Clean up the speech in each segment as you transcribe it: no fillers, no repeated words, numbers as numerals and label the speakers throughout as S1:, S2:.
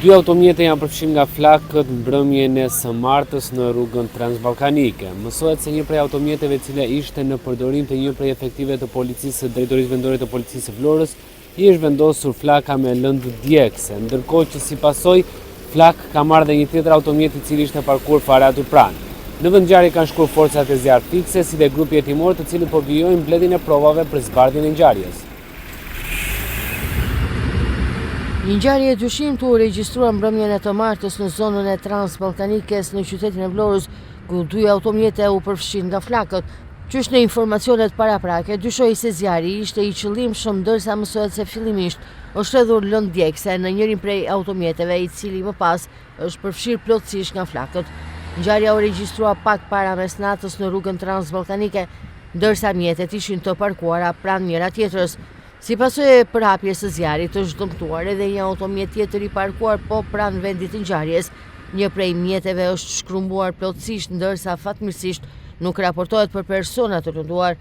S1: Dy automjete janë përfshirë nga flakët mbrëmjen e së martës në rrugën transballkanike. Mësohet se një prej automjeteve e cila ishte në përdorim të një prej efektive të policisë së Drejtorisë Vendore të Policisë së Florës, i është vendosur flaka me lëndë djegëse, ndërkohë që si pasojë flak ka marrë dhe një tjetër automjet i cili ishte parkuar fare aty pranë. Në vend ngjarje kanë shkuar forcat e zjarrit fikse si dhe grupi hetimor, të cilët po vijojnë mbledhjen e provave për zbardhjen e ngjarjes.
S2: Një ngjarje e dyshimtë u regjistrua mbrëmjen e të martës në zonën e transballkanikes në qytetin e Vlorës, ku dy automjete u përfshin nga flakët. Qysh në informacionet paraprake, dyshoi se zjarri ishte i qëllimshëm, ndërsa mësohet se fillimisht është hedhur lëndë djegëse në njërin prej automjeteve, i cili më pas është përfshirë plotësisht nga flakët. Ngjarja u regjistrua pak para mesnatës në rrugën transballkanike, ndërsa mjetet ishin të parkuara pranë njëra tjetrës. Si pasojë e përhapjes së zjarrit është dëmtuar edhe një automjet tjetër i parkuar po pranë vendit të ngjarjes. Një prej mjeteve është shkrumbuar plotësisht, ndërsa fatmirësisht nuk raportohet për persona të lënduar.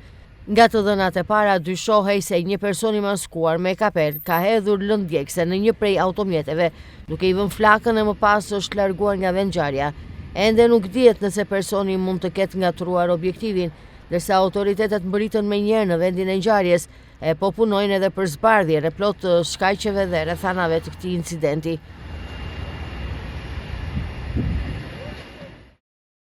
S2: Nga të dhënat e para dyshohej se një person i maskuar me kapel ka hedhur lëndë djegëse në një prej automjeteve, duke i vënë flakën e më pas është larguar nga vendngjarja. Ende nuk dihet nëse personi mund të ketë ngatruar objektivin, ndërsa autoritetet mbërritën menjëherë në vendin e ngjarjes e po punojnë edhe për zbardhjen e plot të shkaqeve dhe rrethanave të këtij incidenti.